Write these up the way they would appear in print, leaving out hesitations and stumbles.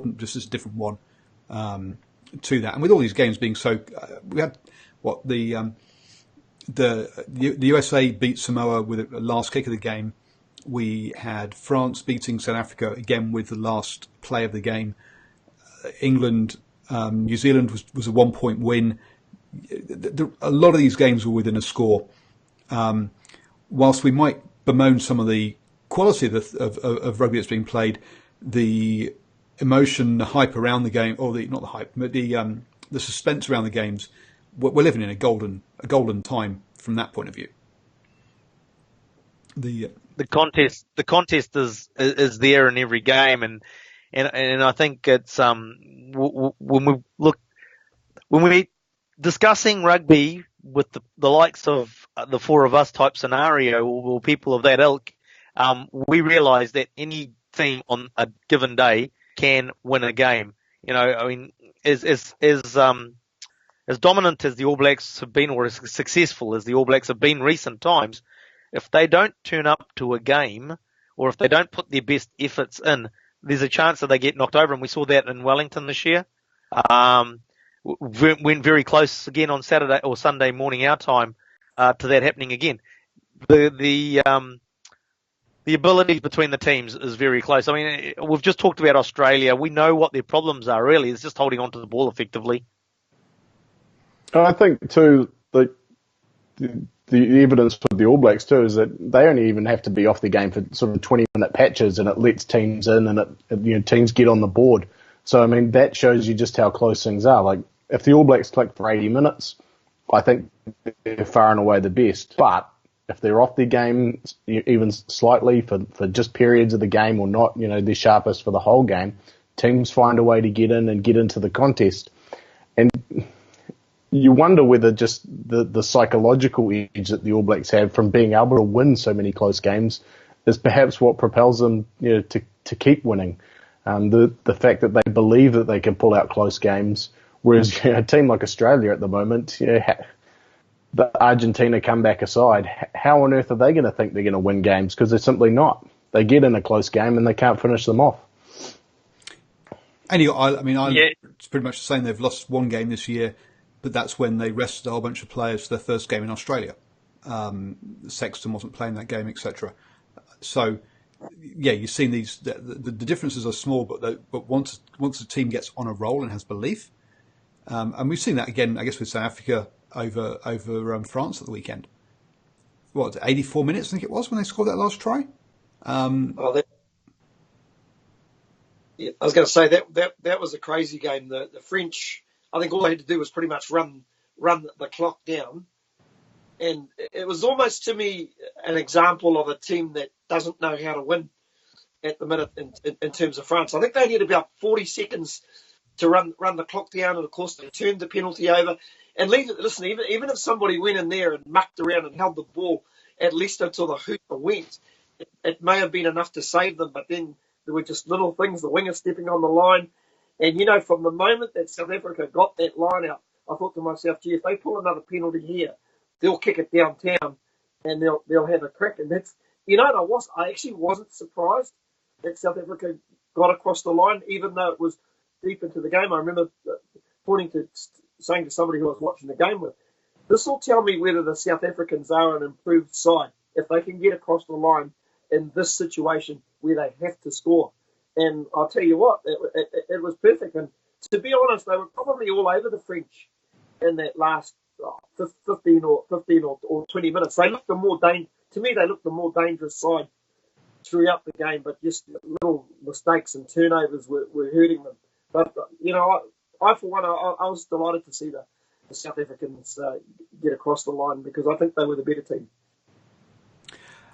important, just as a different one to that. And with all these games being so, we had the USA beat Samoa with the last kick of the game. We had France beating South Africa again with the last play of the game. England, New Zealand was a 1-point win. A lot of these games were within a score. Whilst we might bemoan some of the quality of rugby that's being played, the emotion, the hype around the game, or not the hype, but the suspense around the games, we're living in a golden time from that point of view. The contest is there in every game, and I think it's when we discussing rugby with the likes of the four of us type scenario, or people of that ilk, we realise that any team on a given day can win a game. I mean, as dominant as the All Blacks have been, or as successful as the All Blacks have been recent times, if they don't turn up to a game, or if they don't put their best efforts in, there's a chance that they get knocked over, and we saw that in Wellington this year. Went very close again on Saturday or Sunday morning our time to that happening again. The abilities between the teams is very close. I mean, we've just talked about Australia. We know what their problems are, really. It's just holding on to the ball effectively. I think, too, the evidence for the All Blacks, too, is that they only even have to be off the game for sort of 20-minute patches, and it lets teams in, and teams get on the board. So, I mean, that shows you just how close things are. Like, if the All Blacks click for 80 minutes, I think they're far and away the best. But if they're off their game even slightly for just periods of the game, or not, they're sharpest for the whole game, teams find a way to get in and get into the contest. And you wonder whether just the psychological edge that the All Blacks have from being able to win so many close games is perhaps what propels them to keep winning. The fact that they believe that they can pull out close games, whereas a team like Australia at the moment, the Argentina comeback aside, how on earth are they going to think they're going to win games? Because they're simply not. They get in a close game and they can't finish them off. Anyway, it's pretty much the same. They've lost one game this year, but that's when they rested a whole bunch of players for their first game in Australia. Sexton wasn't playing that game, etc. So, yeah, you've seen these. The differences are small, but once a team gets on a roll and has belief, and we've seen that again, I guess, with South Africa over France at the weekend. 84 minutes, I think it was, when they scored that last try. I was going to say that was a crazy game. The French, I think all they had to do was pretty much run the clock down. And it was almost, to me, an example of a team that doesn't know how to win at the minute in terms of France. I think they had about 40 seconds to run the clock down, and of course they turned the penalty over. And listen, even if somebody went in there and mucked around and held the ball at least until the hooper went, it may have been enough to save them. But then there were just little things, the winger stepping on the line. And, from the moment that South Africa got that line out, I thought to myself, gee, if they pull another penalty here, they'll kick it downtown and they'll have a crack. And that's, I actually wasn't surprised that South Africa got across the line, even though it was deep into the game. I remember saying to somebody who I was watching the game with, this will tell me whether the South Africans are an improved side if they can get across the line in this situation where they have to score. And I'll tell you what, it was perfect. And to be honest, they were probably all over the French in that last 15 or 20 minutes. They looked to me, they looked the more dangerous side throughout the game, but just little mistakes and turnovers were hurting them. But, I for one, I was delighted to see the South Africans get across the line, because I think they were the better team.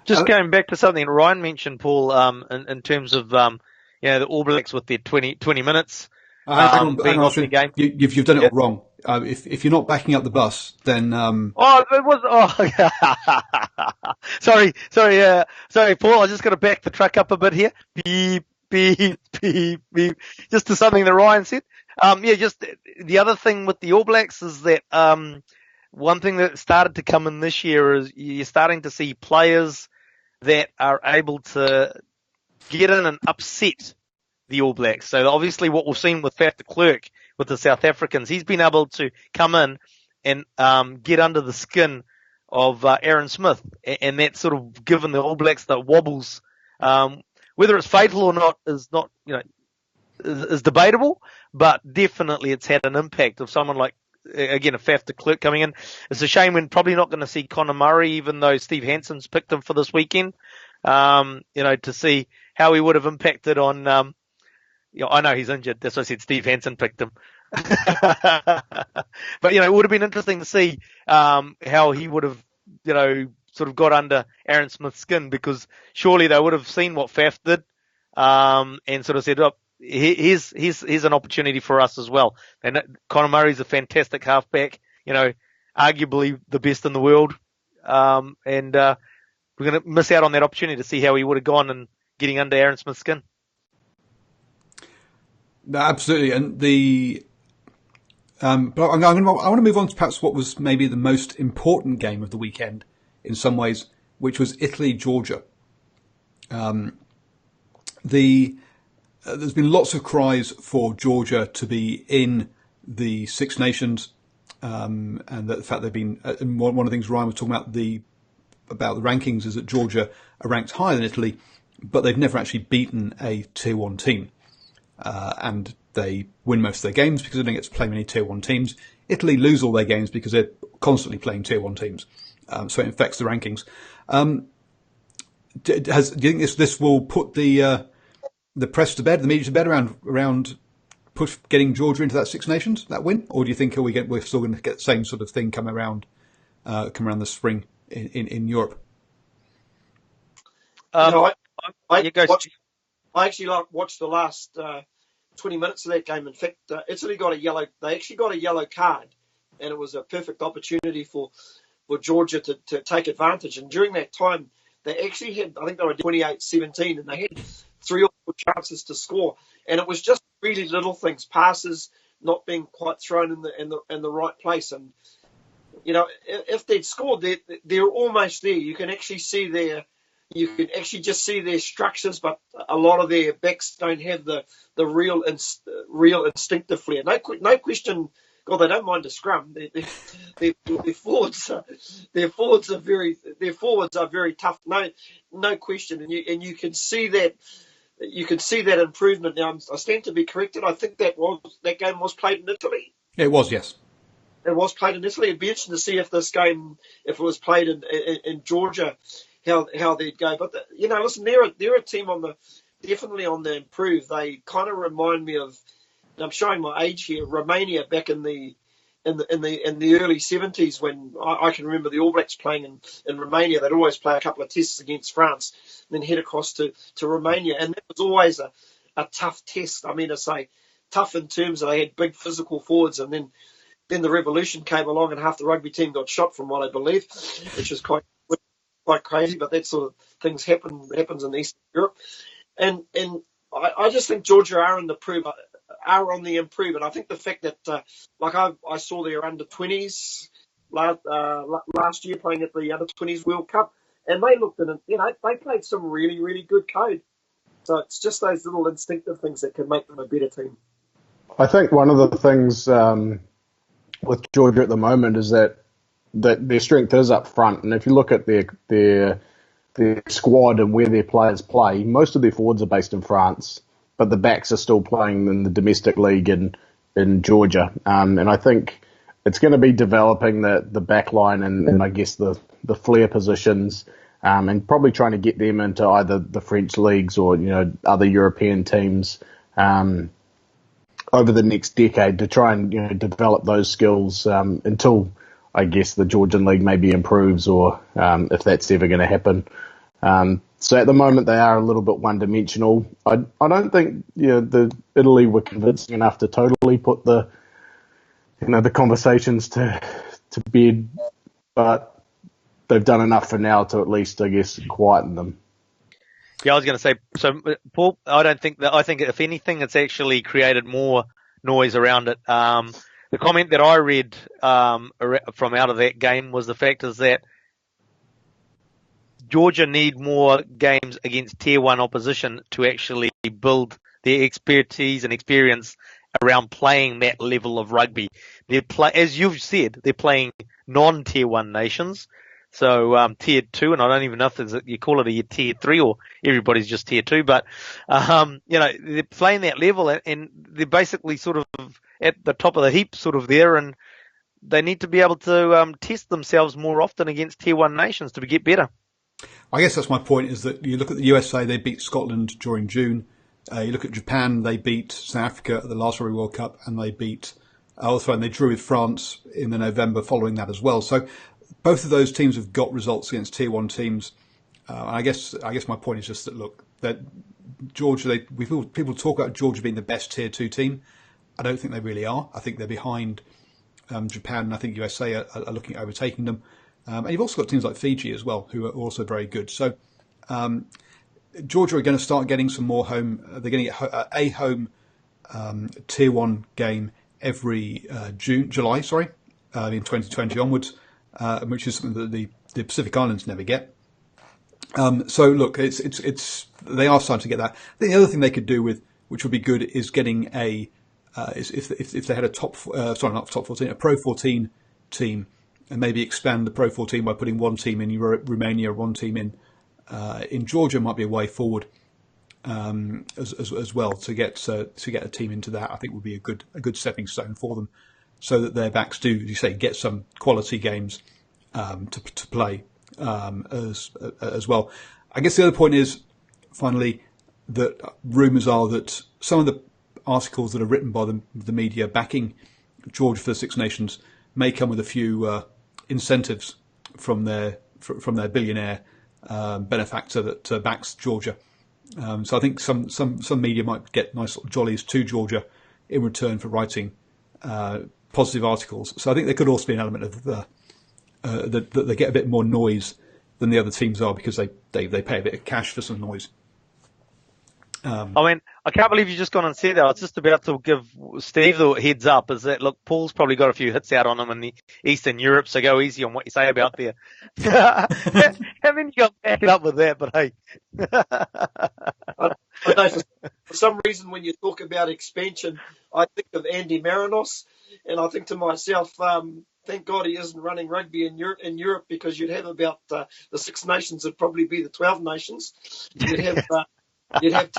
Just going back to something Ryan mentioned, Paul, in terms of the All Blacks with their 20 minutes. Hang on, game. You've done it all wrong. If you're not backing up the bus, then it was. Sorry, Paul. I was just going to back the truck up a bit here. Beep, beep, beep, beep. Just to something that Ryan said. Just the other thing with the All Blacks is that one thing that started to come in this year is you're starting to see players that are able to get in and upset the All Blacks. So obviously what we've seen with Faf de Klerk with the South Africans, he's been able to come in and get under the skin of Aaron Smith, and that's sort of given the All Blacks the wobbles. Whether it's fatal or not is not, is debatable, but definitely it's had an impact of someone like, again, a Faf de Klerk coming in. It's a shame we're probably not going to see Conor Murray, even though Steve Hanson's picked him for this weekend, to see how he would have impacted on, I know he's injured. That's why I said Steve Hanson picked him. But, it would have been interesting to see how he would have, sort of got under Aaron Smith's skin, because surely they would have seen what Faf did and sort of said, oh, here's an opportunity for us as well. And Conor Murray's a fantastic halfback, arguably the best in the world. And we're going to miss out on that opportunity to see how he would have gone and getting under Aaron Smith's skin. No, absolutely. And but I want to move on to perhaps what was maybe the most important game of the weekend in some ways, which was Italy-Georgia. There's been lots of cries for Georgia to be in the Six Nations, and the fact they've been. And one of the things Ryan was talking about the rankings is that Georgia are ranked higher than Italy, but they've never actually beaten a Tier 1 team, and they win most of their games because they don't get to play many Tier 1 teams. Italy lose all their games because they're constantly playing Tier 1 teams, so it affects the rankings. Do you think this will put the press to bed, the media to bed around getting Georgia into that Six Nations, that win, or do you think we're still going to get the same sort of thing come around the spring in Europe? I actually watched the last 20 minutes of that game. In fact, Italy got a yellow. They actually got a yellow card, and it was a perfect opportunity for Georgia to take advantage. And during that time, they actually had, I think they were 28-17, and they had 3 or 4 chances to score. And it was just really little things, passes not being quite thrown in the right place. And if they'd scored, they're almost there. You can actually see you can actually just see their structures, but a lot of their backs don't have the real instinctive flair. No question. God, they don't mind a scrum. Their forwards are very tough. No question, and you can see that. You can see that improvement. Now, I stand to be corrected. I think that game was played in Italy. It was, yes. It was played in Italy. It'd be interesting to see if this game, if it was played in Georgia, how they'd go. But listen, they're a team definitely on the improve. They kind of remind me of, and I'm showing my age here, Romania back in the early 70s, when I can remember the All Blacks playing in Romania. They'd always play a couple of tests against France, and then head across to Romania, and that was always a tough test. I mean, to say tough in terms of they had big physical forwards, and then the revolution came along and half the rugby team got shot, from what I believe, which is quite crazy, but that sort of things happens in Eastern Europe, and I just think Georgia are on the improve, and I think the fact that I saw their under 20s last year playing at the under 20s World Cup, and they looked at it, they played some really, really good code. So it's just those little instinctive things that can make them a better team. I think one of the things with Georgia at the moment is that their strength is up front, and if you look at their squad and where their players play, most of their forwards are based in France, but the backs are still playing in the domestic league in Georgia, and I think it's going to be developing the back line and I guess the flair positions, and probably trying to get them into either the French leagues or other European teams over the next decade to try and develop those skills until I guess the Georgian league maybe improves, or if that's ever going to happen. So at the moment they are a little bit one-dimensional. I don't think the Italy were convincing enough to totally put the conversations to bed, but they've done enough for now to at least, I guess, quieten them. Yeah, I was going to say, so Paul, I think if anything, it's actually created more noise around it. The comment that I read from out of that game was the fact is that Georgia need more games against Tier 1 opposition to actually build their expertise and experience around playing that level of rugby. As you've said, they're playing non-tier 1 nations. So, tier 2, and I don't even know if you call it a tier 3 or everybody's just tier 2, but, they're playing that level and they're basically sort of at the top of the heap sort of there, and they need to be able to, test themselves more often against tier 1 nations to get better. I guess that's my point, is that you look at the USA, they beat Scotland during June. You look at Japan, they beat South Africa at the last Rugby World Cup, and they they drew with France in the November following that as well. So both of those teams have got results against tier 1 teams. I guess my point is just that, look, that Georgia, people talk about Georgia being the best tier 2 team. I don't think they really are. I think they're behind Japan, and I think USA are looking at overtaking them. And you've also got teams like Fiji as well, who are also very good. So Georgia are going to start getting some more home. They're going to get a home tier 1 game every July, in 2020 onwards, which is something that the Pacific Islands never get. So look, they are starting to get that. I think the other thing they could do with, which would be good, is getting if they had a Pro 14 team, and maybe expand the Pro 14 by putting one team in Romania, one team in Georgia, might be a way forward as well to get a team into that. I think would be a good stepping stone for them, so that their backs do, as you say, get some quality games to play as well. I guess the other point is, finally, that rumours are that some of the articles that are written by the media backing Georgia for the Six Nations may come with a few incentives from their billionaire benefactor that backs Georgia. So I think some media might get nice little jollies to Georgia in return for writing positive articles. So I think there could also be an element of that they get a bit more noise than the other teams are, because they pay a bit of cash for some noise. I can't believe you just gone and said that. I was just about to give Steve the heads up, is that, look, Paul's probably got a few hits out on him in the Eastern Europe, so go easy on what you say about there. Haven't you got back it up with that, but hey. I know for some reason when you talk about expansion, I think of Andy Marinos, and I think to myself, thank God he isn't running rugby in Europe, because you'd have about the Six Nations would probably be the 12 nations. You'd have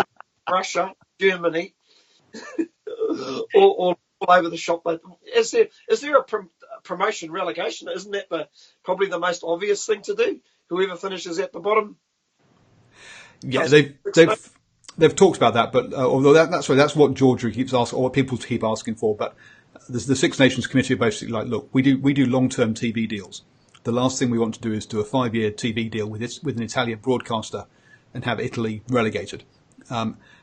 Russia, Germany, all over the shop. But is there a promotion relegation? Isn't that probably the most obvious thing to do? Whoever finishes at the bottom. Yeah, they've talked about that, but although that's what Georgia keeps asking, or what people keep asking for. But the Six Nations Committee are basically like, look, we do long-term TV deals. The last thing we want to do is do a 5-year TV deal with an Italian broadcaster and have Italy relegated.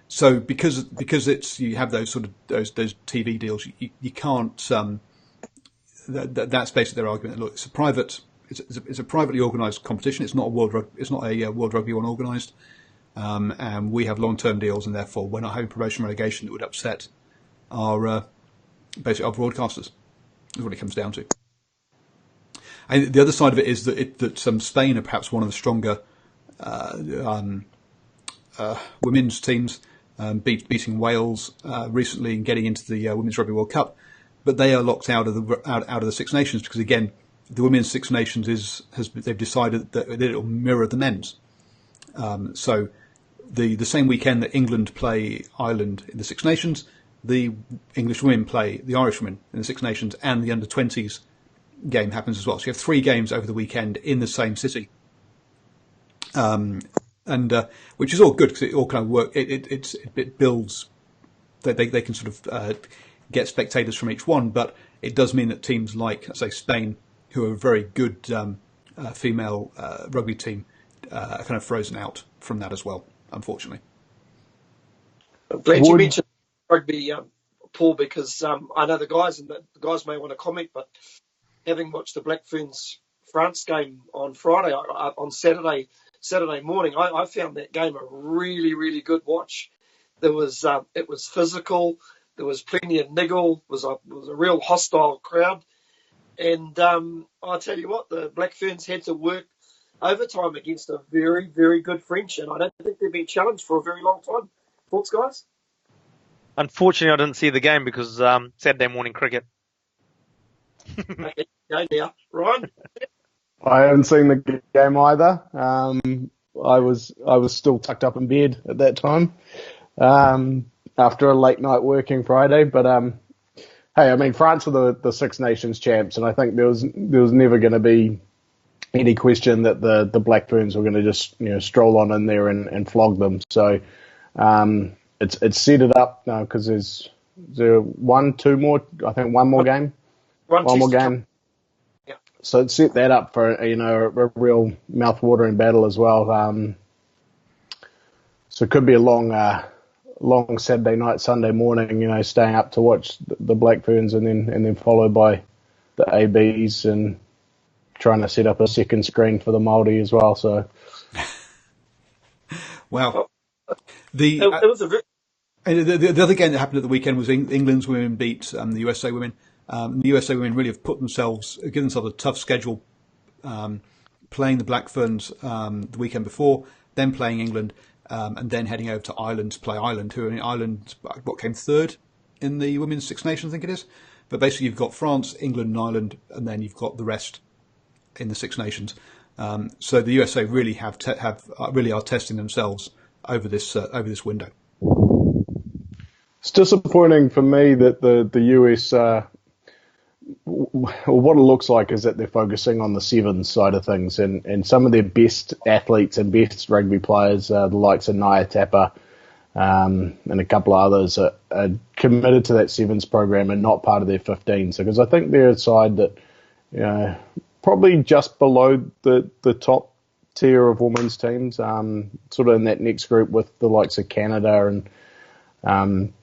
So because you have those sort of those TV deals, you can't. That's basically their argument. Look, it's a privately organised competition. It's not a World Rugby One organised, and we have long-term deals, and therefore we're not having promotion relegation that would upset our broadcasters. Is what it comes down to. And the other side of it is that Spain are perhaps one of the stronger women's teams, beating Wales recently and getting into the Women's Rugby World Cup, but they are locked out of the Six Nations, because again, the Women's Six Nations they've decided that it will mirror the men's. So the same weekend that England play Ireland in the Six Nations, the English women play the Irish women in the Six Nations, and the under-20s game happens as well. So you have 3 games over the weekend in the same city. And which is all good, because it all kind of work. It builds. They can sort of get spectators from each one, but it does mean that teams like, say, Spain, who are a very good female rugby team, are kind of frozen out from that as well, unfortunately. I'm glad you mentioned rugby, Paul, because I know the guys, and the guys may want to comment, but having watched the Black Ferns France game on Friday, on Saturday morning, I found that game a really, really good watch. It was physical. There was plenty of niggle. It was a real hostile crowd. And I tell you what, the Black Ferns had to work overtime against a very, very good French, and I don't think they've been challenged for a very long time. Thoughts, guys? Unfortunately, I didn't see the game because Saturday morning cricket. Okay, go now, Ryan. I haven't seen the game either. I was still tucked up in bed at that time after a late night working Friday. But hey, I mean, France are the Six Nations champs, and I think there was never going to be any question that the Black Ferns were going to just stroll on in there and flog them. So it's set it up now because there's two more, I think one more game, one more game. Yeah. So it set that up for a real mouth-watering battle as well. So it could be a long Saturday night, Sunday morning. Staying up to watch the Black Ferns and then followed by the ABs and trying to set up a second screen for the Māori as well. So, wow. It was a The other game that happened at the weekend was England's women beat the USA women. The USA women really have given themselves a tough schedule, playing the Black Ferns the weekend before, then playing England, and then heading over to Ireland to play Ireland, who in Ireland, came third in the Women's Six Nations, I think it is. But basically you've got France, England and Ireland, and then you've got the rest in the Six Nations. So the USA really really are testing themselves over this window. It's disappointing for me that the US, what it looks like is that they're focusing on the sevens side of things, and some of their best athletes and best rugby players, the likes of Naya Tapper and a couple of others, are committed to that sevens program and not part of their 15s. Because I think they're a side that, probably just below the top tier of women's teams, sort of in that next group with the likes of Canada and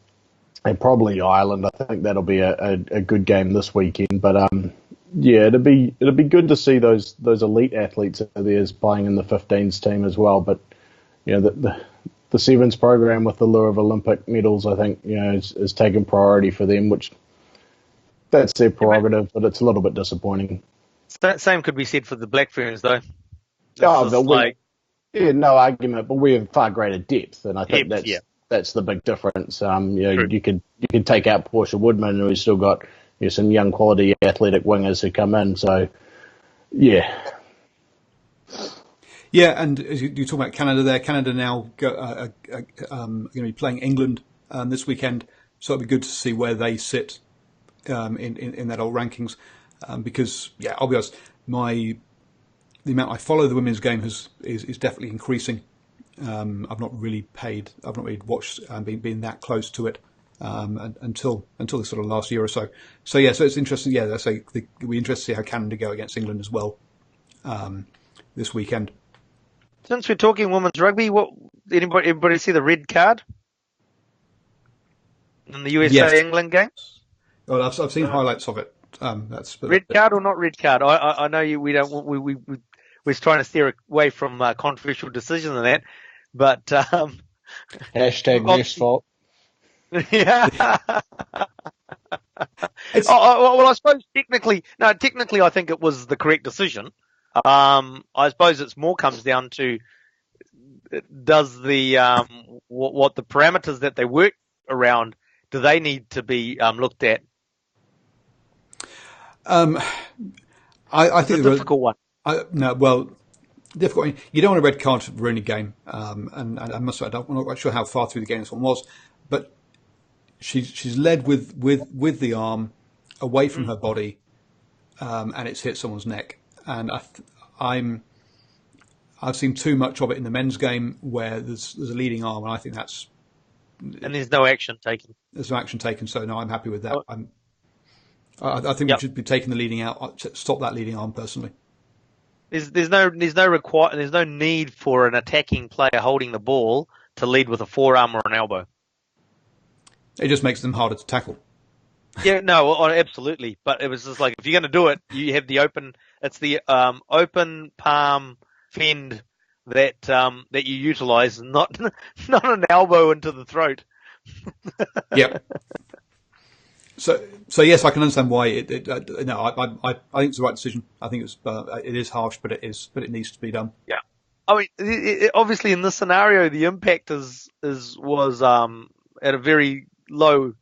probably Ireland. I think that'll be a good game this weekend. But it'd be good to see those elite athletes of theirs playing in the 15s team as well. But the sevens program with the lure of Olympic medals, I think is taken priority for them, which that's their prerogative. But it's a little bit disappointing. Same could be said for the Black Ferns, though. No argument, but we have far greater depth, and I think that's the big difference. You could take out Portia Woodman, and we've still got some young quality athletic wingers who come in. So, yeah. Yeah, and as you talk about Canada there, Canada now going to be playing England this weekend, so it'll be good to see where they sit in that old rankings. Because I'll be honest, the amount I follow the women's game is definitely increasing. I've not really watched and been that close to it until the sort of last year or so. So it's interesting. Yeah, I say it'll be interesting to see how Canada go against England as well this weekend. Since we're talking women's rugby, everybody see the red card in the USA England game? Well, I've seen highlights of it. That's red card or not red card? I know we don't. We're trying to steer away from controversial decisions and that, but hashtag ref's fault. Yeah. Well, I suppose technically, I think it was the correct decision. I suppose it's more comes down to does the what the parameters that they work around, do they need to be looked at? I think it's a difficult one. Difficult. You don't want a red card to ruin a game, and I must say I'm not quite sure how far through the game this one was, but she's led with the arm away from her body, and it's hit someone's neck, and I've seen too much of it in the men's game where there's a leading arm, and I think that's and there's no action taken. There's no action taken, so no, I'm happy with that. I think we should be taking the leading out, stop that leading arm personally. There's no need for an attacking player holding the ball to lead with a forearm or an elbow. It just makes them harder to tackle. Yeah, no, absolutely. But it was just like, if you're going to do it, you have the open palm fend that you utilize, not an elbow into the throat. Yeah. So yes, I can understand why I think it's the right decision. I think it is harsh, but it needs to be done. Yeah. I mean, obviously in this scenario, the impact was at a very low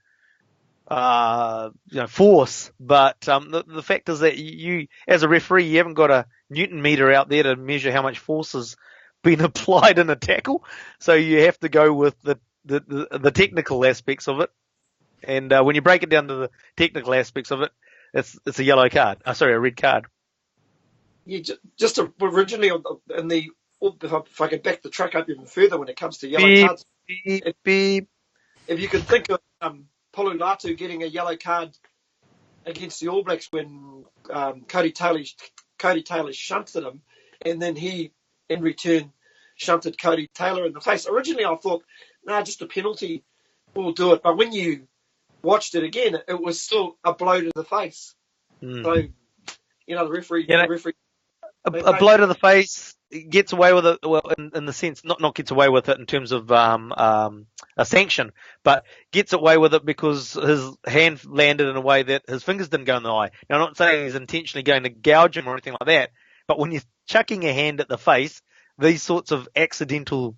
force, but the fact is that you, as a referee, you haven't got a Newton meter out there to measure how much force has been applied in a tackle, so you have to go with the technical aspects of it. And when you break it down to the technical aspects of it, it's a yellow card. A red card. Yeah, just originally in the, if I could back the truck up even further when it comes to yellow cards, Beep. if you could think of Polulatu getting a yellow card against the All Blacks when Cody Taylor shunted him, and then he, in return, shunted Cody Taylor in the face. Originally, I thought, just a penalty will do it. But when you watched it again, it was still a blow to the face. So, the referee... A blow to the face gets away with it, well, in the sense, not gets away with it in terms of a sanction, but gets away with it because his hand landed in a way that his fingers didn't go in the eye. Now, I'm not saying he's intentionally going to gouge him or anything like that, but when you're chucking a hand at the face, these sorts of accidental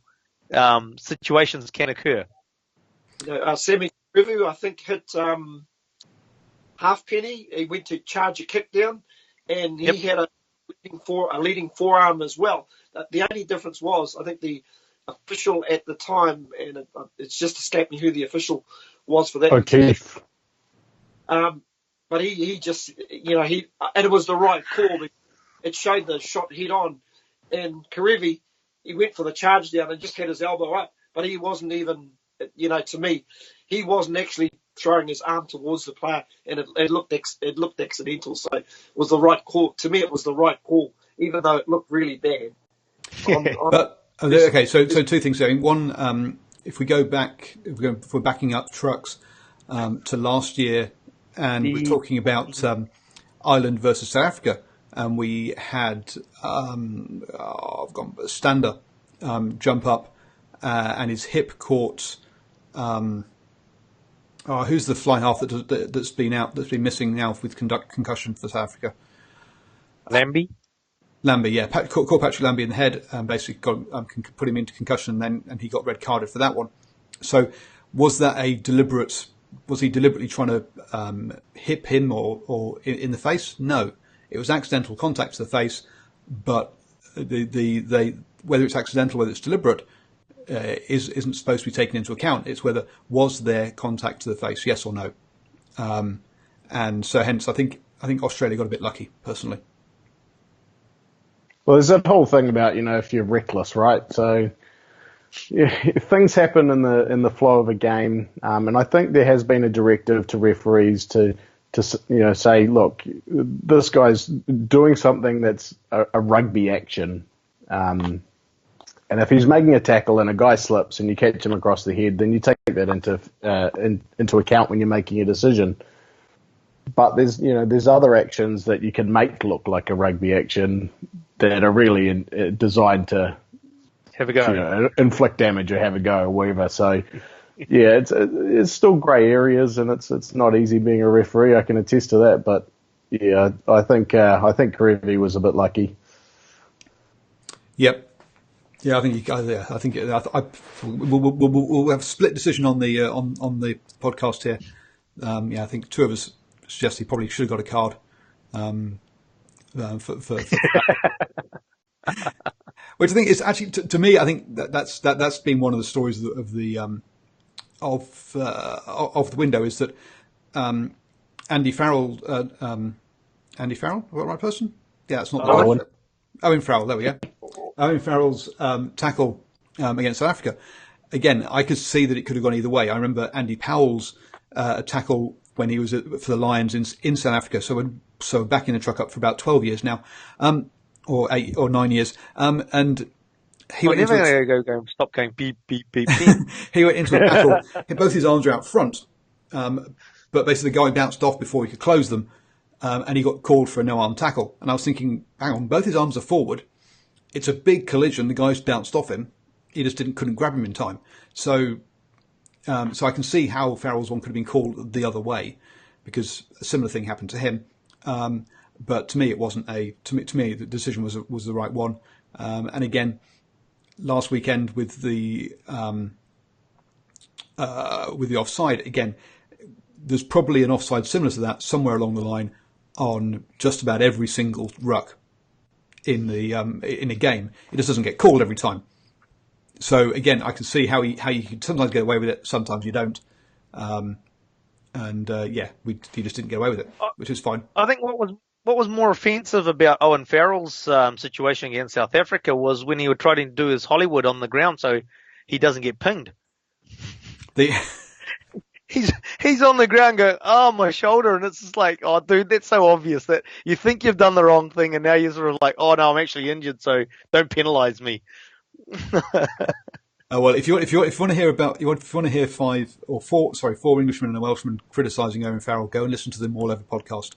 situations can occur. Sammy Review, I think, hit Halfpenny. He went to charge a kick down, and he had a leading forearm as well. The only difference was, I think the official at the time, and it's just escaped me who the official was for that. O'Keefe. But he just, and it was the right call. It showed the shot head on, and Karevi, he went for the charge down and just had his elbow up, but he wasn't even, to me, he wasn't actually throwing his arm towards the player, and it looked accidental. So it was the right call. To me, it was the right call, even though it looked really bad. Okay, so two things there. One, if we go back, if we're backing up trucks to last year, and we're talking about Ireland versus South Africa, and we had Stander jump up, and his hip caught. Who's the fly half that's been missing now with concussion for South Africa? Lambie, yeah. Caught Patrick Lambie in the head and basically put him into concussion, and he got red carded for that one. So was that was he deliberately trying to hip him or in the face? No. It was accidental contact to the face, but whether it's accidental, whether it's deliberate, isn't supposed to be taken into account. It's whether was there contact to the face, yes or no. And so hence I think Australia got a bit lucky, personally. Well, there's that whole thing about, if you're reckless, right? So things happen in the flow of a game, and I think there has been a directive to referees to say, look, this guy's doing something that's a rugby action, and if he's making a tackle and a guy slips and you catch him across the head, then you take that into account when you're making a decision. But there's other actions that you can make look like a rugby action that are really designed to have a go, inflict damage or have a go or whatever. So. Yeah, it's still grey areas, and it's not easy being a referee. I can attest to that. But yeah, I think Karevi was a bit lucky. Yep. Yeah, we'll have a split decision on the podcast here. I think two of us suggest he probably should have got a card. Which I think is actually to me, I think that's been one of the stories of the. Of the window is that Andy Farrell, is that the right person? Yeah, it's not Owen. Owen Farrell. There we go. Owen Farrell's tackle against South Africa. Again, I could see that it could have gone either way. I remember Andy Powell's tackle when he was for the Lions in South Africa. So back in the truck up for about 12 years now, or 8 or 9 years, and. He went into stop going beep beep beep beep. He went into a tackle. Both his arms are out front, but basically the guy bounced off before he could close them, and he got called for a no-arm tackle. And I was thinking, hang on, both his arms are forward. It's a big collision. The guy's bounced off him. He just couldn't grab him in time. So I can see how Farrell's one could have been called the other way, because a similar thing happened to him. But to me, it wasn't to me the decision was the right one. And again. Last weekend with the with the offside. Again, there's probably an offside similar to that somewhere along the line on just about every single ruck in a game. It just doesn't get called every time. So again, I can see how you can sometimes get away with it, sometimes you don't. He just didn't get away with it, which is fine. I think what was more offensive about Owen Farrell's situation against South Africa was when he would try to do his Hollywood on the ground so he doesn't get pinged. He's on the ground going, oh, my shoulder, and it's just like, oh, dude, that's so obvious that you think you've done the wrong thing, and now you're sort of like, oh, no, I'm actually injured, so don't penalise me. Well, if you want to hear four Englishmen and a Welshman criticising Owen Farrell, go and listen to the More Leather podcast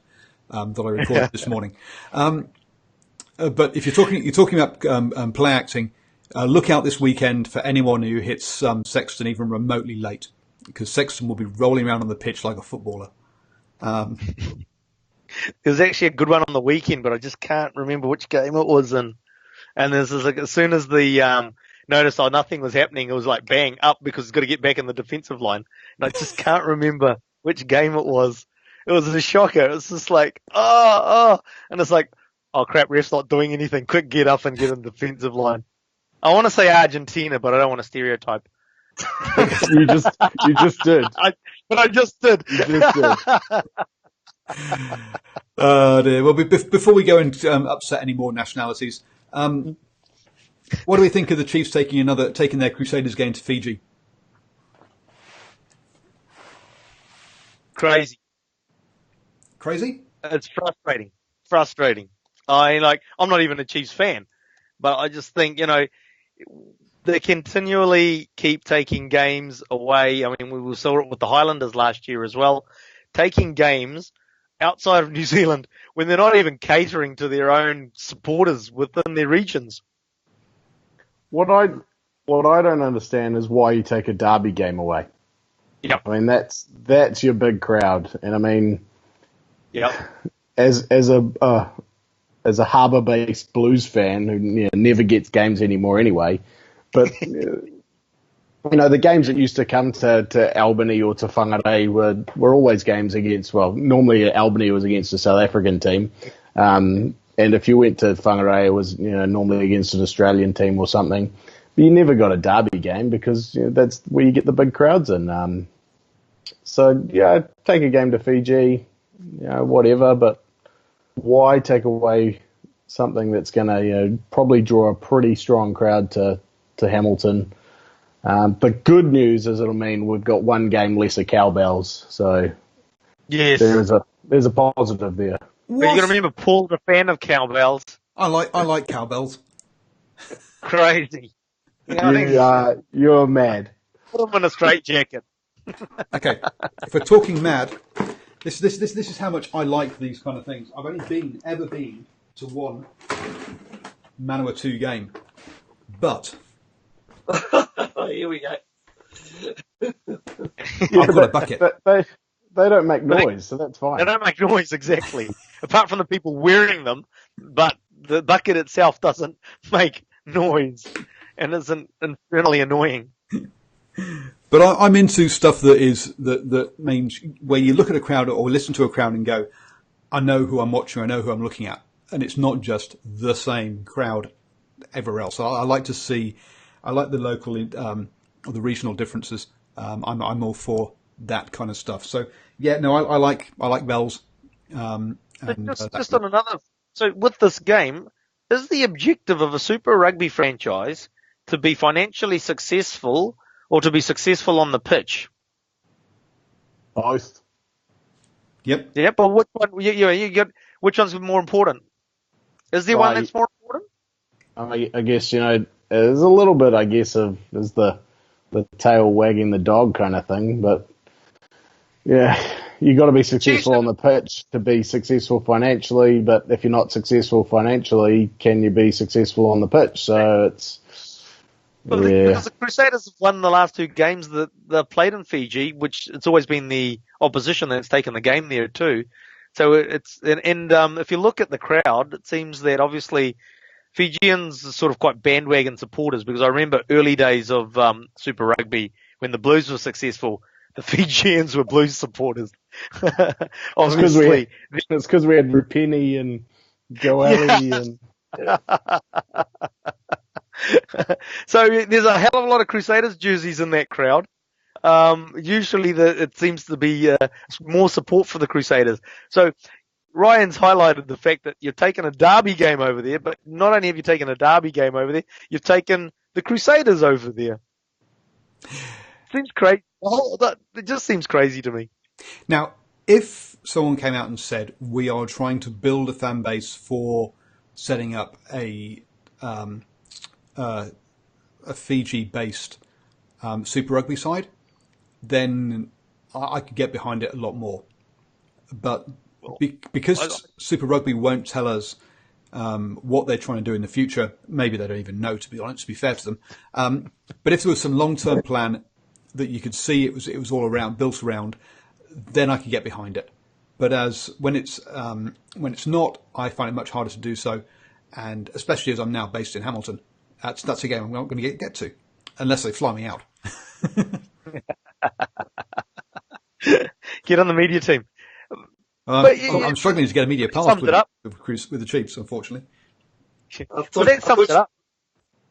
that I recorded this morning. But if you're talking about play acting, look out this weekend for anyone who hits Sexton even remotely late, because Sexton will be rolling around on the pitch like a footballer. There's actually a good one on the weekend, but I just can't remember which game it was in. And there's like, as soon as the noticed nothing was happening, it was like bang up because he's got to get back in the defensive line. And I just can't remember which game it was. It was a shocker. It was just like, and it's like, oh crap, ref's not doing anything. Quick, get up and get in the defensive line. I want to say Argentina, but I don't want to stereotype. You just did. I just did. You just did. Dear. Well, before we go and upset any more nationalities, what do we think of the Chiefs taking their Crusaders game to Fiji? Crazy. It's frustrating. I'm not even a Chiefs fan, but I just think, they continually keep taking games away. I mean, we saw it with the Highlanders last year as well, taking games outside of New Zealand when they're not even catering to their own supporters within their regions. What I don't understand is why you take a derby game away. Yep. I mean, that's your big crowd, and I mean, yep. As a harbour-based Blues fan who never gets games anymore anyway, but the games that used to come to Albany or to Whangarei were always games against, well, normally Albany was against a South African team, and if you went to Whangarei, it was normally against an Australian team or something. But you never got a derby game because that's where you get the big crowds in. Take a game to Fiji, whatever, but why take away something that's going to probably draw a pretty strong crowd to Hamilton? The good news is it'll mean we've got one game less of cowbells, so yes, there's a positive there. But you got to remember, Paul's a fan of cowbells. I like cowbells. Crazy. You're mad. Put him in a straitjacket. Okay, if we're talking mad, this is how much I like these kind of things. I've only ever been to one Manawatu game, but here we go. I've got a bucket. They don't make noise, so that's fine. They don't make noise, exactly. Apart from the people wearing them, but the bucket itself doesn't make noise and isn't infernally annoying. But I'm into stuff that means where you look at a crowd or listen to a crowd and go, I know who I'm watching, I know who I'm looking at. And it's not just the same crowd everywhere else. So I like the local or the regional differences. I'm all for that kind of stuff. So yeah, no, I like bells. Just on another. So with this game, is the objective of a Super Rugby franchise to be financially successful or to be successful on the pitch? Both. Yep. Yeah, but which one? Which one's more important? Is there one that's more important? I guess there's a little bit. I guess of is the tail wagging the dog kind of thing, but yeah, you got to be successful on the pitch to be successful financially. But if you're not successful financially, can you be successful on the pitch? So it's. Because the Crusaders have won the last two games that they've played in Fiji, which it's always been the opposition that's taken the game there too. So if you look at the crowd, it seems that obviously Fijians are sort of quite bandwagon supporters, because I remember early days of Super Rugby when the Blues were successful, the Fijians were Blues supporters. It's Obviously. because we had Rupini and Goeli and So there's a hell of a lot of Crusaders jerseys in that crowd. Usually it seems to be more support for the Crusaders. So Ryan's highlighted the fact that you've taken a derby game over there, but not only have you taken a derby game over there, you've taken the Crusaders over there. Seems crazy. It just seems crazy to me. Now, if someone came out and said, we are trying to build a fan base for setting up a Fiji-based Super Rugby side, then I could get behind it a lot more. But because Super Rugby won't tell us what they're trying to do in the future, maybe they don't even know, to be honest, to be fair to them. But if there was some long-term plan that you could see it was all around, built around, then I could get behind it. But when it's not, I find it much harder to do so. And especially as I'm now based in Hamilton, that's a game I'm not going to get to, unless they fly me out. Get on the media team. I'm struggling to get a media pass with the Chiefs, unfortunately. That sums it up.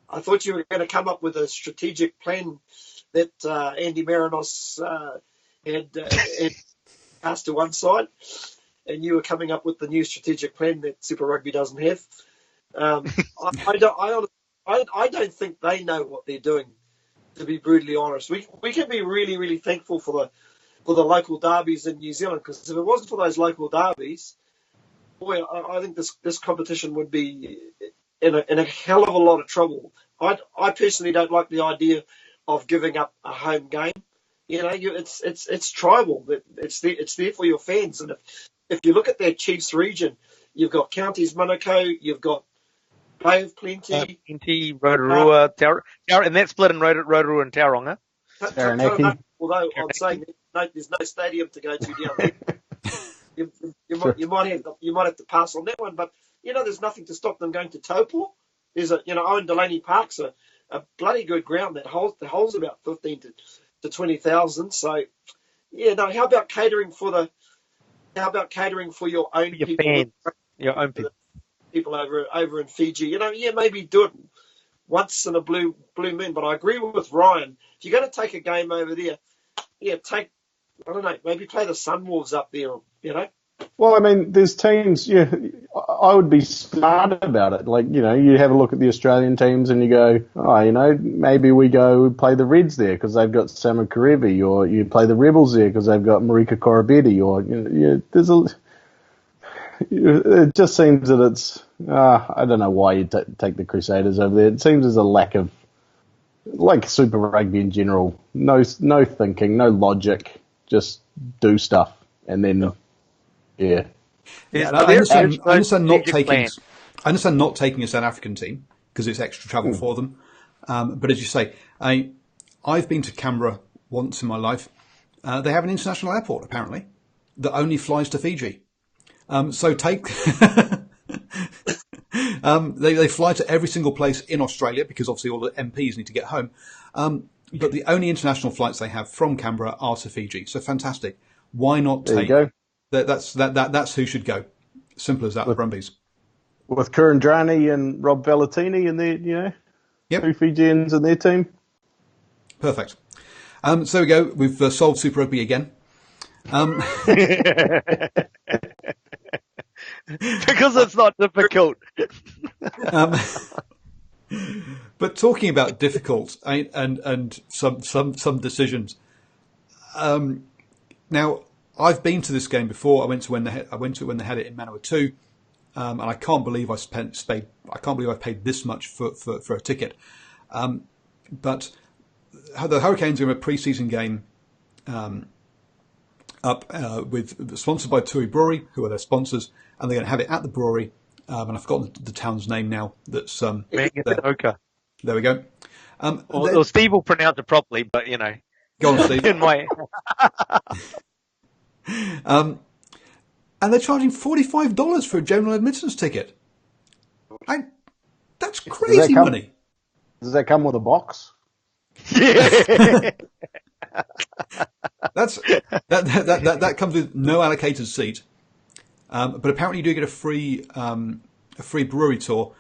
I thought you were going to come up with a strategic plan that Andy Marinos had cast to one side, and you were coming up with the new strategic plan that Super Rugby doesn't have. I don't think they know what they're doing, to be brutally honest. We can be really, really thankful for the local derbies in New Zealand, because if it wasn't for those local derbies, boy, I think this competition would be in a hell of a lot of trouble. I personally don't like the idea of giving up a home game. You know, it's tribal. It's there for your fans. And if you look at that Chiefs region, you've got Counties Manukau, you've got Bay of Plenty, Rotorua, and that's split in Rotorua and Tauranga. Taranaki. Although I'm saying there's no stadium to go to down there. You might have to pass on that one, but there's nothing to stop them going to Taupo. There's Owen Delaney Park's a bloody good ground that holds about 15 to 20,000. So how about catering for your own people, fans, your own people over in Fiji? Maybe do it once in a blue moon. But I agree with Ryan. If you're going to take a game over there, maybe play the Sunwolves up there. Well, I mean, there's teams. Yeah, I would be smart about it. Like, you have a look at the Australian teams and you go, maybe we go play the Reds there because they've got Samu Karevi, or you play the Rebels there because they've got Marika Korobetti, or it just seems that it's. I don't know why you take the Crusaders over there. It seems there's a lack of, like Super Rugby in general, no thinking, no logic, just do stuff and then. Yeah. I understand not taking a South African team because it's extra travel for them. But as you say, I've been to Canberra once in my life. They have an international airport apparently that only flies to Fiji. So take they fly to every single place in Australia because obviously all the MPs need to get home. But the only international flights they have from Canberra are to Fiji. So fantastic. Why not take? There you go. That's who should go. Simple as that. The Brumbies with Kurandrani and Rob Valentini and their, two Fijians in their team. Perfect. So we go. We've solved Super Rugby again. Because it's not difficult. But talking about difficult and some decisions. Now. I've been to this game before. I went to it when they had it in Manawatu, and I can't believe I paid this much for a ticket. But the Hurricanes are in a pre-season game sponsored by Tui Brewery, who are their sponsors, and they're going to have it at the brewery. And I've forgotten the town's name now. That's Mangaoka. There we go. Well, Steve will pronounce it properly, but go on, Steve. In my. And they're charging $45 for a general admittance ticket. That's crazy money. Does that come with a box? Yeah. That comes with no allocated seat, but apparently you do get a free brewery tour,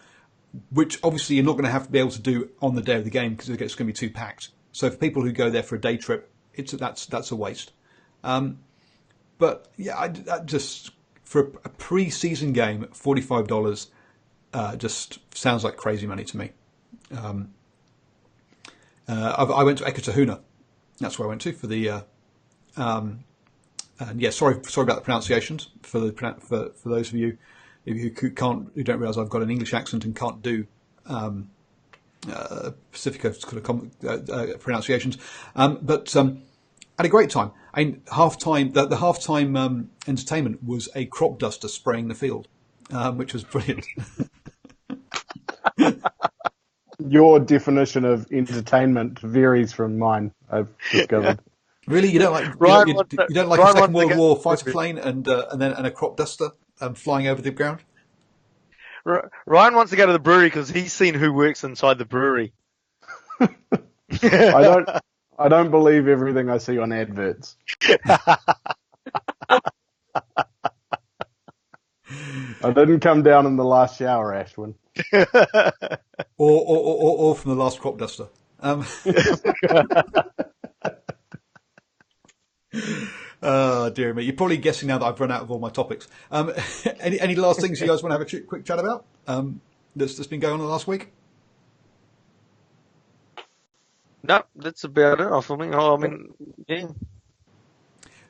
which obviously you're not going to have to be able to do on the day of the game because it's going to be too packed. So for people who go there for a day trip, that's a waste. But yeah, I just for a pre-season game, $45 just sounds like crazy money to me. I went to Ekatahuna. That's where I went to for the. And yeah, sorry about the pronunciations for those of you who don't realise I've got an English accent and can't do Pacifica pronunciations. But had a great time. I mean, the halftime entertainment was a crop duster spraying the field, which was brilliant. Your definition of entertainment varies from mine, I've discovered. Really, you don't like you don't like a Second World War fighter plane and a crop duster flying over the ground? Ryan wants to go to the brewery because he's seen who works inside the brewery. I don't believe everything I see on adverts. I didn't come down in the last shower, Ashwin. or from the last crop duster. Oh dear me! You're probably guessing now that I've run out of all my topics. Any last things you guys want to have a quick chat about? That's been going on the last week. No, that's about it. I mean, yeah.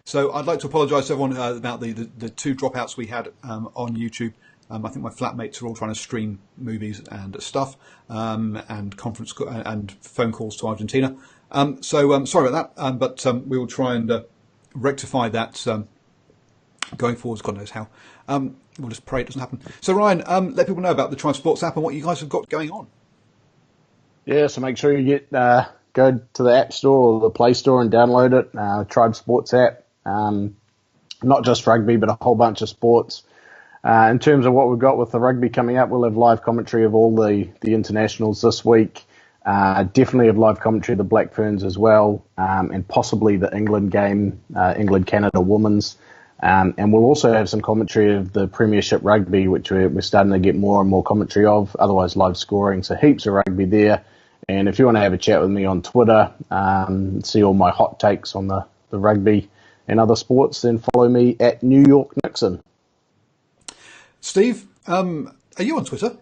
So I'd like to apologise to everyone about the two dropouts we had on YouTube. I think my flatmates are all trying to stream movies and stuff, and conference and phone calls to Argentina. So sorry about that, but we will try and rectify that going forwards. God knows how. We'll just pray it doesn't happen. So Ryan, let people know about the Tribe Sports app and what you guys have got going on. Yeah, so make sure you go to the App Store or the Play Store and download it. Tribe Sports app, not just rugby, but a whole bunch of sports. In terms of what we've got with the rugby coming up, we'll have live commentary of all the internationals this week. Definitely have live commentary of the Black Ferns as well, and possibly the England game, England-Canada women's. And we'll also have some commentary of the Premiership rugby, which we're starting to get more and more commentary of, otherwise live scoring. So heaps of rugby there. And if you want to have a chat with me on Twitter, see all my hot takes on the rugby and other sports, then follow me at New York Nixon. Steve, are you on Twitter?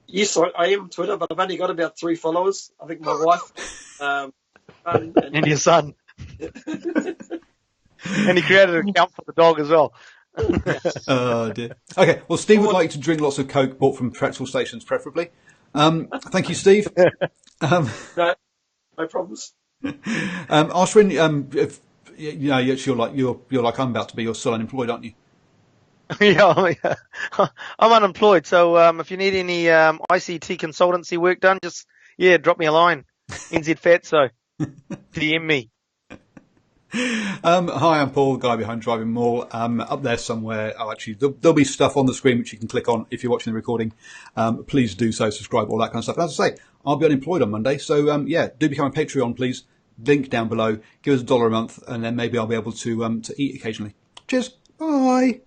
Yes, I am on Twitter, but I've only got about 3 followers. I think my wife and your son. And he created an account for the dog as well. Oh dear. Okay, well, Steve would like you to drink lots of Coke bought from petrol stations, preferably. Thank you, Steve. No problems. Ashwin, if you're like I'm about to be. You're still unemployed, aren't you? Yeah, I'm unemployed. So if you need any ICT consultancy work done, just drop me a line. NZ Fatso, DM me. Hi, I'm Paul, the guy behind Driving Mall. Up there somewhere. Oh, actually, there'll be stuff on the screen which you can click on if you're watching the recording. Please do so, subscribe, all that kind of stuff. And as I say, I'll be unemployed on Monday, so do become a Patreon, please. Link down below. Give us $1 a month, and then maybe I'll be able to eat occasionally. Cheers. Bye.